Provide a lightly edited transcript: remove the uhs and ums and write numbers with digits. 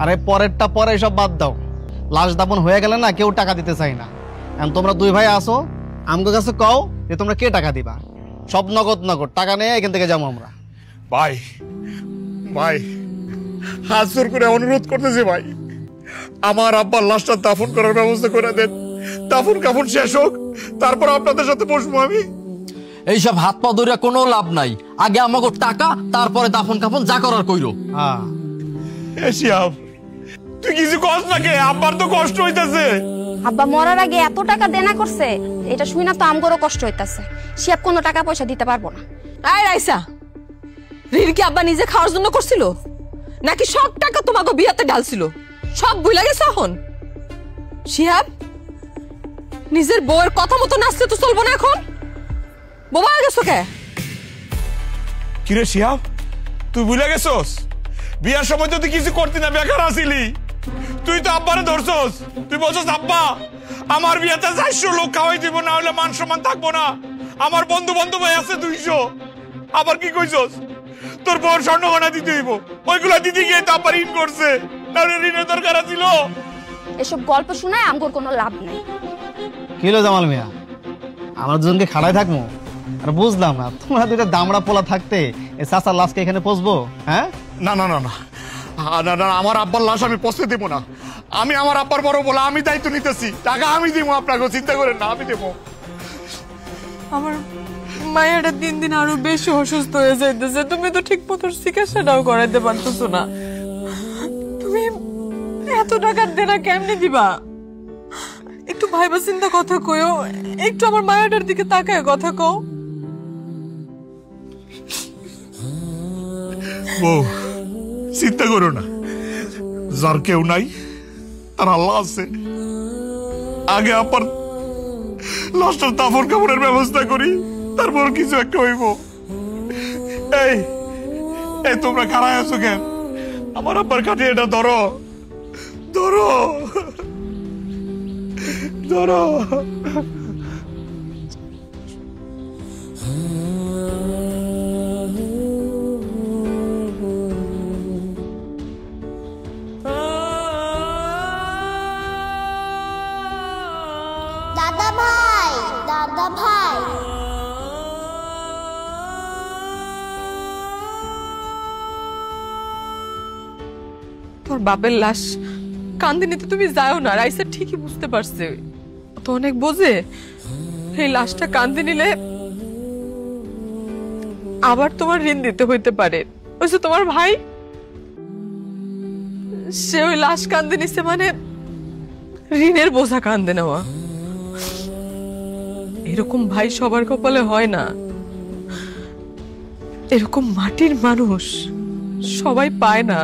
আরে পরেরটা পরে সব বাদ দাও, লাশ দাপন হয়ে গেলে না কেউ টাকা দিতে চাই না। এখন তোমরা দুই ভাই আসো, আমগো কাছে কও যে তোমরা কে টাকা দিবা। সব নগদ নগদ টাকা নিয়ে এখান থেকে যাবো আমরা। ভাই ভাই হাত জোর করে অনুরোধ করতেছি ভাই, আমার আব্বার লাশটা দাফন করার ব্যবস্থা করে দেন। দাফন কাফন শেষ হোক, তারপর আপনাদের সাথে বসবো আমি। এইসব হাত পা ধরে কোনো লাভ নাই, আগে আমাকে টাকা, তারপরে দাফন কাফন যা করার কইরো। হ্যাঁ শিয়াব, তুই কিছু কষ্ট না কে? আব্বার তো কষ্ট হইতাছে। আব্বা মরার আগে এত টাকা দেনা করছে, এটা শুই না তো আমগরও কষ্ট হইতাছে। শিয়াব কোনো টাকা পয়সা দিতে পারবো না। আয় রাইসা, ঋণ কি আব্বা নিজে খাওয়ার জন্য করছিল, নাকি সব টাকা তোমাকে বিয়াতে ঢালছিল? সব ভুলে গেছে এখন? শিহাব, নিজের বউয়ের কথা মতো নাচতে তো চলবো না এখন। বোবা গেছো কে? কিরে শিয়াব, তুই ভুলে গেছস? বিয়ার সময় তো তুই কিছু করতি না, বেকার আসিলি। তুই তো আব্বারে ধরছস। তুই বলছস আব্বা আমার বিয়াতে 400 লোক খাওয়াই দিব, না হলে মান সম্মান থাকবো না। আমার বন্ধু বান্ধব আছে 200। আবার কি কইছস? তোর বউর স্বর্ণ গয়না দিতে হইব, ওইগুলা দিতে গিয়ে তো আব্বার ঋণ করছে, নাহলে ঋণের দরকার ছিল। এসব গল্প শোনায় আমগর কোনো লাভ নাই। কি হলো জামাল মিয়া, আমরা দুজনকে খাড়াই থাকবো? আর বুঝলাম না, তোমরা দুইটা দামড়া পোলা থাকতে এই চাচার লাশকে এখানে পচবো? হ্যাঁ না না না না না না, আমার আব্বার লাশ আমি পচতে দেবো না। আমি আমার আব্বার বড় বলে আমি দায়িত্ব নিতেছি। টাকা আমি দিব আপনাকে, চিন্তা করেন না, আমি দেবো। আমার মায়েরা দিন দিন আরো বেশি অসুস্থ হয়ে যাইতেছে, তুমি তো ঠিক মতো চিকিৎসাটাও করাইতে পারতেছো না। তুমি এত টাকার দেনা কেমনে দিবা? একটু ভাইবা চিন্তা কথা কইও, একটু আমার মায়েরার দিকে তাকায় কথা কও। বউ চিন্তা করো না, যার কেউ নাই তার আল্লাহ আছে। আগে আপার লাশটার দাফন কাপড়ের ব্যবস্থা করি, তারপর কিছু একটা হইব। এই এই তোমরা খাড়ায় আছো কেন? আমার আব্বার কাছে এটা ধরো ধরো ধরো। দাদা ভাই, দাদা ভাই, তোর বাপের লাশ কান্দিনিতে তুমি যাও না। রাইসা ঠিকই বুঝতে পারছে, তো অনেক বোঝে। এই লাশটা কান্দি নিলে আবার তোমার ঋণ দিতে হইতে পারে। ওই যে তোমার ভাই, সে ওই লাশ কান্দি নিছে মানে ঋণের বোঝা কান্দে নেওয়া। এরকম ভাই সবার কপালে হয় না, এরকম মাটির মানুষ সবাই পায় না।